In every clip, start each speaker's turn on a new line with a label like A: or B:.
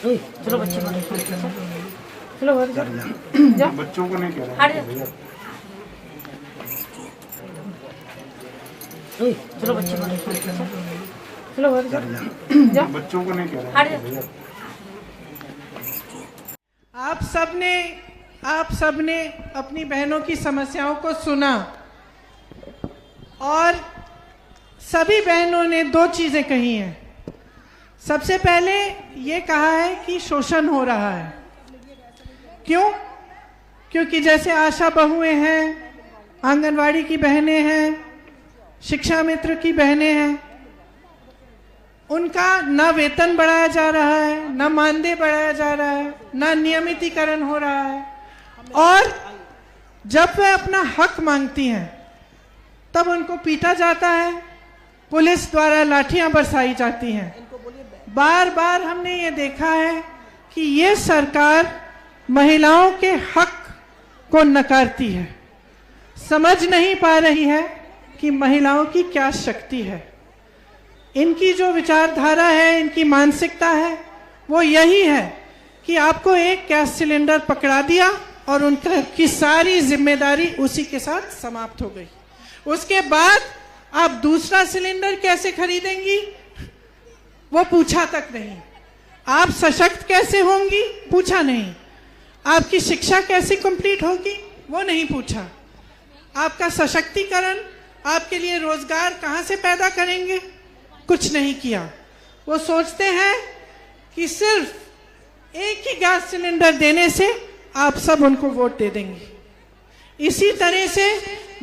A: चलो बच्चे चलो घर जा।
B: बच्चों को नहीं कह रहा
A: चलो बच्चे चलो घर जा।
B: बच्चों को नहीं कह रहा।
C: आप सबने अपनी बहनों की समस्याओं को सुना और सभी बहनों ने दो चीजें कही हैं। सबसे पहले ये कहा है कि शोषण हो रहा है। क्यों? क्योंकि जैसे आशा बहुएं हैं, आंगनवाड़ी की बहनें हैं, शिक्षा मित्र की बहनें हैं, उनका ना वेतन बढ़ाया जा रहा है, ना मानदेय बढ़ाया जा रहा है, ना नियमितीकरण हो रहा है। और जब वे अपना हक मांगती हैं तब उनको पीटा जाता है, पुलिस द्वारा लाठियां बरसाई जाती हैं। बार बार हमने ये देखा है कि ये सरकार महिलाओं के हक को नकारती है, समझ नहीं पा रही है कि महिलाओं की क्या शक्ति है। इनकी जो विचारधारा है, इनकी मानसिकता है, वो यही है कि आपको एक गैस सिलेंडर पकड़ा दिया और उनकी सारी जिम्मेदारी उसी के साथ समाप्त हो गई। उसके बाद आप दूसरा सिलेंडर कैसे खरीदेंगी वो पूछा तक नहीं। आप सशक्त कैसे होंगी पूछा नहीं। आपकी शिक्षा कैसे कंप्लीट होगी वो नहीं पूछा। आपका सशक्तिकरण, आपके लिए रोजगार कहां से पैदा करेंगे, कुछ नहीं किया। वो सोचते हैं कि सिर्फ एक ही गैस सिलेंडर देने से आप सब उनको वोट दे देंगे। इसी तरह से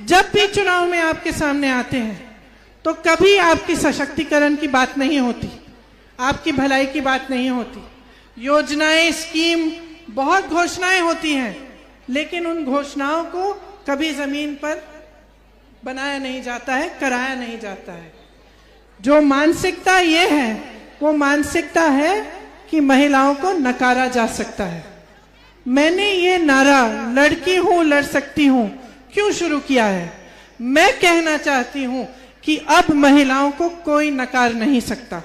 C: जब भी चुनाव में आपके सामने आते हैं तो कभी आपकी सशक्तिकरण की बात नहीं होती, आपकी भलाई की बात नहीं होती। योजनाएं, स्कीम, बहुत घोषणाएं होती हैं, लेकिन उन घोषणाओं को कभी जमीन पर बनाया नहीं जाता है, कराया नहीं जाता है। जो मानसिकता ये है वो मानसिकता है कि महिलाओं को नकारा जा सकता है। मैंने ये नारा लड़की हूं लड़ सकती हूं क्यों शुरू किया है? मैं कहना चाहती हूं कि अब महिलाओं को कोई नकार नहीं सकता।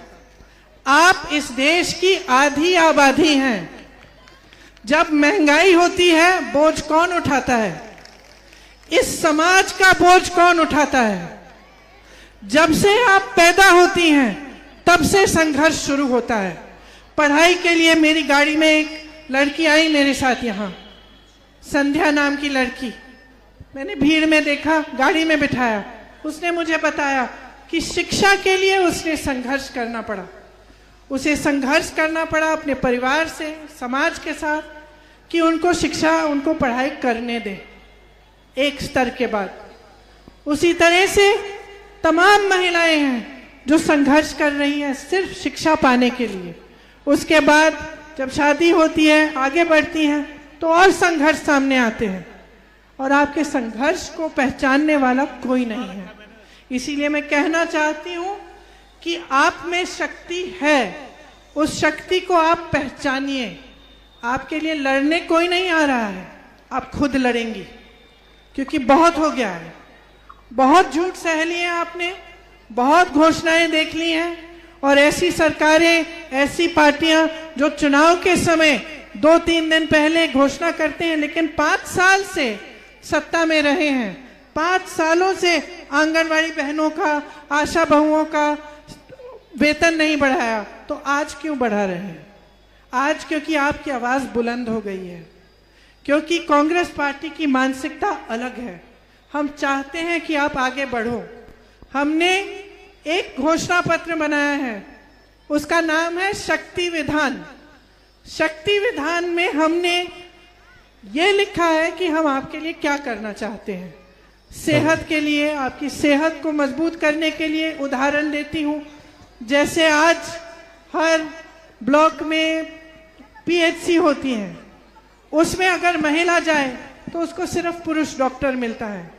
C: आप इस देश की आधी आबादी हैं। जब महंगाई होती है बोझ कौन उठाता है? इस समाज का बोझ कौन उठाता है? जब से आप पैदा होती हैं तब से संघर्ष शुरू होता है। पढ़ाई के लिए मेरी गाड़ी में एक लड़की आई मेरे साथ, यहाँ संध्या नाम की लड़की। मैंने भीड़ में देखा, गाड़ी में बिठाया, उसने मुझे बताया कि शिक्षा के लिए उसने संघर्ष करना पड़ा। उसे संघर्ष करना पड़ा अपने परिवार से, समाज के साथ, कि उनको शिक्षा, उनको पढ़ाई करने दे एक स्तर के बाद। उसी तरह से तमाम महिलाएं हैं जो संघर्ष कर रही हैं सिर्फ शिक्षा पाने के लिए। उसके बाद जब शादी होती है, आगे बढ़ती हैं, तो और संघर्ष सामने आते हैं और आपके संघर्ष को पहचानने वाला कोई नहीं है। इसीलिए मैं कहना चाहती हूं कि आप में शक्ति है, उस शक्ति को आप पहचानिए। आपके लिए लड़ने कोई नहीं आ रहा है, आप खुद लड़ेंगी, क्योंकि बहुत हो गया है। बहुत झूठ सह लिए आपने, बहुत घोषणाएं देख ली हैं, और ऐसी सरकारें, ऐसी पार्टियां जो चुनाव के समय 2-3 दिन पहले घोषणा करते हैं लेकिन 5 साल से सत्ता में रहे हैं। 5 सालों से आंगनवाड़ी बहनों का, आशा बहुओं का वेतन नहीं बढ़ाया, तो आज क्यों बढ़ा रहे हैं? आज क्योंकि आपकी आवाज बुलंद हो गई है, क्योंकि कांग्रेस पार्टी की मानसिकता अलग है। हम चाहते हैं कि आप आगे बढ़ो। हमने एक घोषणा पत्र बनाया है, उसका नाम है शक्ति विधान। शक्ति विधान में हमने ये लिखा है कि हम आपके लिए क्या करना चाहते हैं। सेहत के लिए, आपकी सेहत को मजबूत करने के लिए उदाहरण देती हूँ। जैसे आज हर ब्लॉक में पीएचसी होती हैं, उसमें अगर महिला जाए तो उसको सिर्फ पुरुष डॉक्टर मिलता है।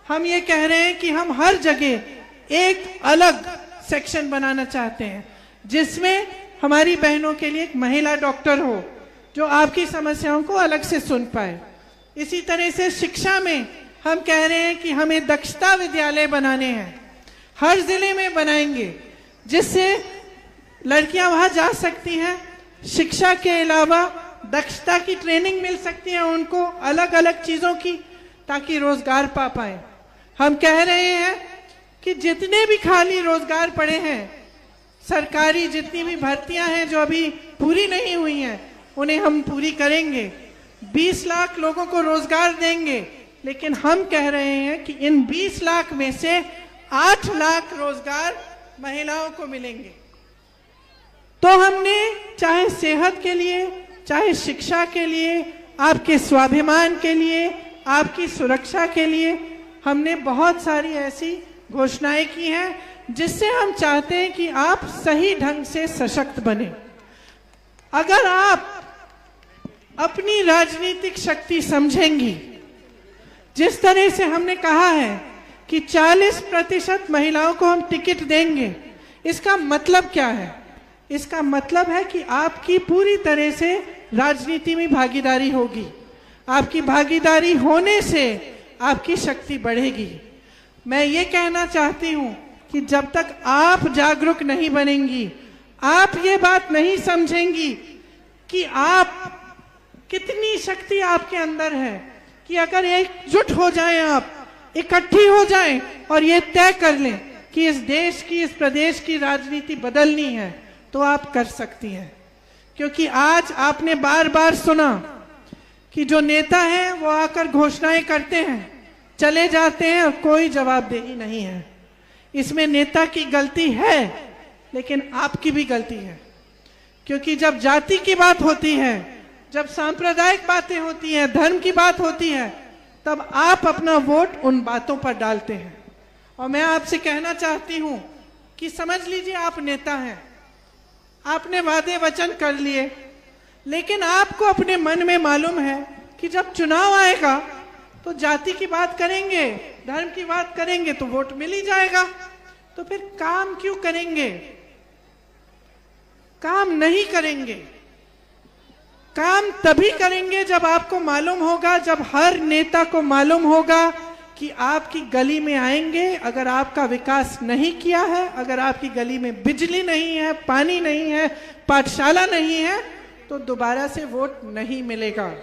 C: हम ये कह रहे हैं कि हम हर जगह एक अलग सेक्शन बनाना चाहते हैं जिसमें हमारी बहनों के लिए एक महिला डॉक्टर हो जो आपकी समस्याओं को अलग से सुन पाए। इसी तरह से शिक्षा में हम कह रहे हैं कि हमें दक्षता विद्यालय बनाने हैं, हर जिले में बनाएंगे, जिससे लड़कियां वहां जा सकती हैं, शिक्षा के अलावा दक्षता की ट्रेनिंग मिल सकती है उनको, अलग अलग चीजों की, ताकि रोजगार पा पाए। हम कह रहे हैं कि जितने भी खाली रोजगार पड़े हैं, सरकारी जितनी भी भर्तियां हैं जो अभी पूरी नहीं हुई हैं, उन्हें हम पूरी करेंगे। 20 लाख लोगों को रोजगार देंगे, लेकिन हम कह रहे हैं कि इन 20 लाख में से 8 लाख रोजगार महिलाओं को मिलेंगे। तो हमने चाहे सेहत के लिए, चाहे शिक्षा के लिए, आपके स्वाभिमान के लिए, आपकी सुरक्षा के लिए, हमने बहुत सारी ऐसी घोषणाएं की हैं जिससे हम चाहते हैं कि आप सही ढंग से सशक्त बने। अगर आप अपनी राजनीतिक शक्ति समझेंगी, जिस तरह से हमने कहा है कि 40% महिलाओं को हम टिकट देंगे, इसका मतलब क्या है? इसका मतलब है कि आपकी पूरी तरह से राजनीति में भागीदारी होगी। आपकी भागीदारी होने से आपकी शक्ति बढ़ेगी। मैं ये कहना चाहती हूं कि जब तक आप जागरूक नहीं बनेंगी, आप ये बात नहीं समझेंगी कि आप कितनी शक्ति आपके अंदर है, कि अगर एकजुट हो जाएं, आप इकट्ठी हो जाएं और ये तय कर लें कि इस देश की, इस प्रदेश की राजनीति बदलनी है, तो आप कर सकती हैं। क्योंकि आज आपने बार बार सुना कि जो नेता हैं वो आकर घोषणाएं करते हैं, चले जाते हैं और कोई जवाबदेही नहीं है। इसमें नेता की गलती है, लेकिन आपकी भी गलती है। क्योंकि जब जाति की बात होती है, जब सांप्रदायिक बातें होती हैं, धर्म की बात होती है, तब आप अपना वोट उन बातों पर डालते हैं। और मैं आपसे कहना चाहती हूं कि समझ लीजिए आप नेता हैं, आपने वादे वचन कर लिए, लेकिन आपको अपने मन में मालूम है कि जब चुनाव आएगा तो जाति की बात करेंगे, धर्म की बात करेंगे तो वोट मिल ही जाएगा। तो फिर काम क्यों करेंगे? काम नहीं करेंगे। काम तभी करेंगे जब आपको मालूम होगा, जब हर नेता को मालूम होगा कि आपकी गली में आएंगे, अगर आपका विकास नहीं किया है, अगर आपकी गली में बिजली नहीं है, पानी नहीं है, पाठशाला नहीं है, तो दोबारा से वोट नहीं मिलेगा।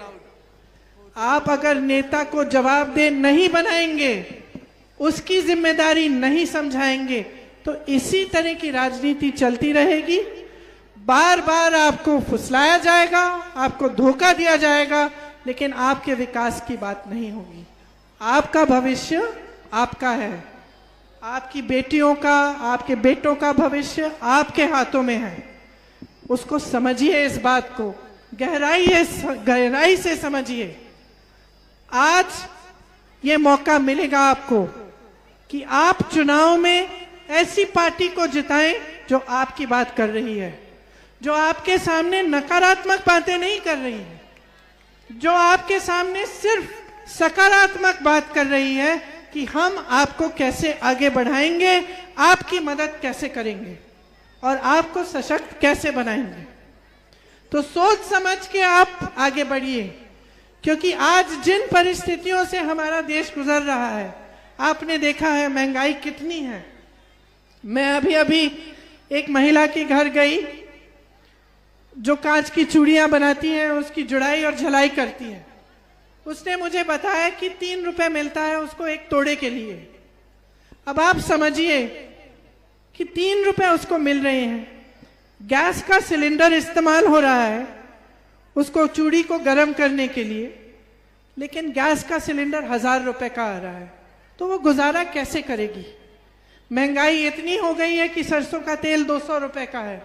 C: आप अगर नेता को जवाबदेह नहीं बनाएंगे, उसकी जिम्मेदारी नहीं समझाएंगे, तो इसी तरह की राजनीति चलती रहेगी। बार बार आपको फुसलाया जाएगा, आपको धोखा दिया जाएगा, लेकिन आपके विकास की बात नहीं होगी। आपका भविष्य आपका है, आपकी बेटियों का, आपके बेटों का भविष्य आपके हाथों में है। उसको समझिए, इस बात को गहराई से समझिए। आज ये मौका मिलेगा आपको कि आप चुनाव में ऐसी पार्टी को जिताएं जो आपकी बात कर रही है, जो आपके सामने नकारात्मक बातें नहीं कर रही है, जो आपके सामने सिर्फ सकारात्मक बात कर रही है कि हम आपको कैसे आगे बढ़ाएंगे, आपकी मदद कैसे करेंगे और आपको सशक्त कैसे बनाएंगे। तो सोच समझ के आप आगे बढ़िए, क्योंकि आज जिन परिस्थितियों से हमारा देश गुजर रहा है, आपने देखा है महंगाई कितनी है। मैं अभी एक महिला के घर गई जो कांच की चूड़ियां बनाती है, उसकी जुड़ाई और झलाई करती है। उसने मुझे बताया कि 3 रुपए मिलता है उसको एक तोड़े के लिए। अब आप समझिए कि 3 रुपए उसको मिल रहे हैं, गैस का सिलेंडर इस्तेमाल हो रहा है उसको चूड़ी को गर्म करने के लिए, लेकिन गैस का सिलेंडर 1000 रुपए का आ रहा है, तो वो गुजारा कैसे करेगी? महंगाई इतनी हो गई है कि सरसों का तेल 200 रुपए का है,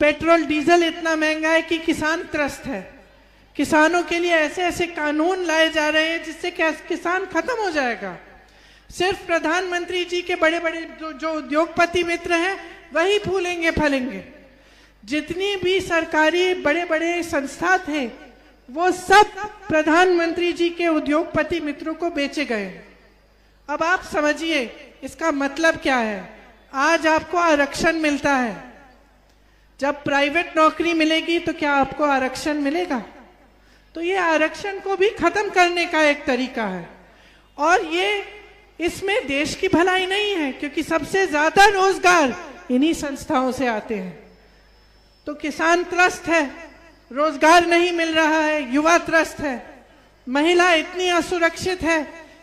C: पेट्रोल डीजल इतना महंगा है कि किसान त्रस्त है। किसानों के लिए ऐसे ऐसे कानून लाए जा रहे हैं जिससे किसान खत्म हो जाएगा। सिर्फ प्रधानमंत्री जी के बड़े बड़े जो उद्योगपति मित्र हैं वही फूलेंगे फलेंगे। जितनी भी सरकारी बड़े बड़े संस्था थे वो सब प्रधानमंत्री जी के उद्योगपति मित्रों को बेचे गए। अब आप समझिए इसका मतलब क्या है। आज आपको आरक्षण मिलता है, जब प्राइवेट नौकरी मिलेगी तो क्या आपको आरक्षण मिलेगा? तो ये आरक्षण को भी खत्म करने का एक तरीका है, और ये इसमें देश की भलाई नहीं है, क्योंकि सबसे ज्यादा रोजगार इन्हीं संस्थाओं से आते हैं। तो किसान त्रस्त है, रोजगार नहीं मिल रहा है, युवा त्रस्त है, महिला इतनी असुरक्षित है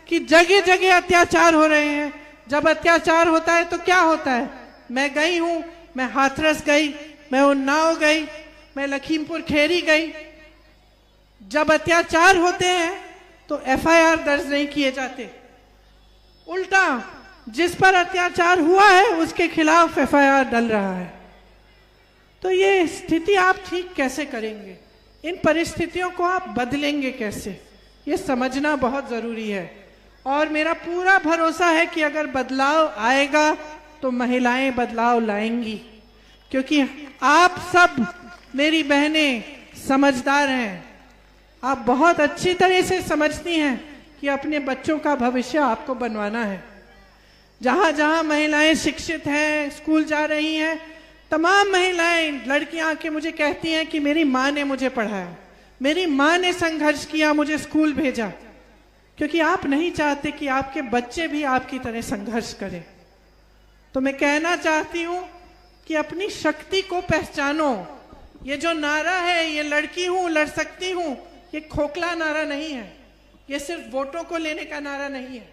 C: कि जगह जगह अत्याचार हो रहे हैं। जब अत्याचार होता है तो क्या होता है? मैं गई हूं, मैं हाथरस गई, मैं उन्नाव गई, मैं लखीमपुर खेरी गई। जब अत्याचार होते हैं तो एफआईआर दर्ज नहीं किए जाते, उल्टा जिस पर अत्याचार हुआ है उसके खिलाफ एफआईआर डल रहा है। तो ये स्थिति आप ठीक कैसे करेंगे? इन परिस्थितियों को आप बदलेंगे कैसे? ये समझना बहुत जरूरी है। और मेरा पूरा भरोसा है कि अगर बदलाव आएगा तो महिलाएं बदलाव लाएंगी, क्योंकि आप सब मेरी बहनें समझदार हैं। आप बहुत अच्छी तरह से समझती हैं कि अपने बच्चों का भविष्य आपको बनवाना है। जहां जहां महिलाएं शिक्षित हैं, स्कूल जा रही हैं, तमाम महिलाएं, लड़कियां आके मुझे कहती हैं कि मेरी माँ ने मुझे पढ़ाया, मेरी माँ ने संघर्ष किया, मुझे स्कूल भेजा, क्योंकि आप नहीं चाहते कि आपके बच्चे भी आपकी तरह संघर्ष करें। तो मैं कहना चाहती हूं कि अपनी शक्ति को पहचानो। ये जो नारा है, ये लड़की हूं, लड़ सकती हूं, ये खोखला नारा नहीं है, ये सिर्फ वोटों को लेने का नारा नहीं है।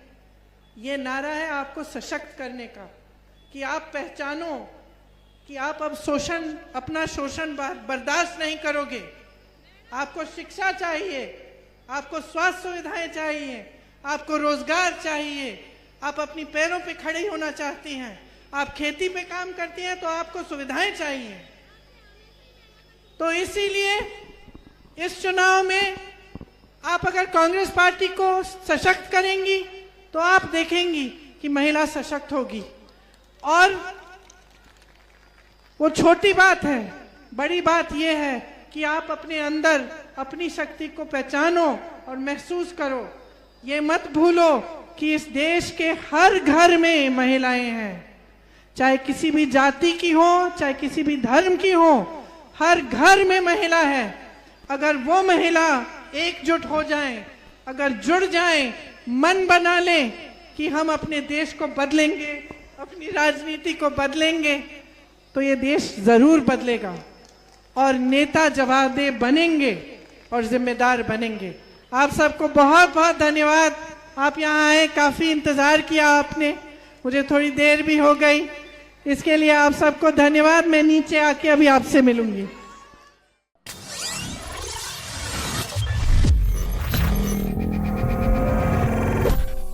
C: ये नारा है आपको सशक्त करने का, कि आप पहचानो कि आप अब अपना शोषण बर्दाश्त नहीं करोगे। आपको शिक्षा चाहिए, आपको स्वास्थ्य सुविधाएं चाहिए, आपको रोजगार चाहिए, आप अपनी पैरों पे खड़े होना चाहती हैं, आप खेती पे काम करती हैं तो आपको सुविधाएं चाहिए। तो इसीलिए इस चुनाव में आप अगर कांग्रेस पार्टी को सशक्त करेंगी तो आप देखेंगी कि महिला सशक्त होगी। और वो छोटी बात है, बड़ी बात यह है कि आप अपने अंदर अपनी शक्ति को पहचानो और महसूस करो। ये मत भूलो कि इस देश के हर घर में महिलाएं हैं, चाहे किसी भी जाति की हो, चाहे किसी भी धर्म की हो, हर घर में महिला है। अगर वो महिला एकजुट हो जाएं, अगर जुड़ जाएं, मन बना लें कि हम अपने देश को बदलेंगे, अपनी राजनीति को बदलेंगे, तो ये देश जरूर बदलेगा और नेता जवाबदेह बनेंगे और जिम्मेदार बनेंगे। आप सबको बहुत बहुत धन्यवाद। आप यहाँ आए, काफी इंतजार किया आपने, मुझे थोड़ी देर भी हो गई, इसके लिए आप सबको धन्यवाद। मैं नीचे आके अभी आपसे मिलूंगी।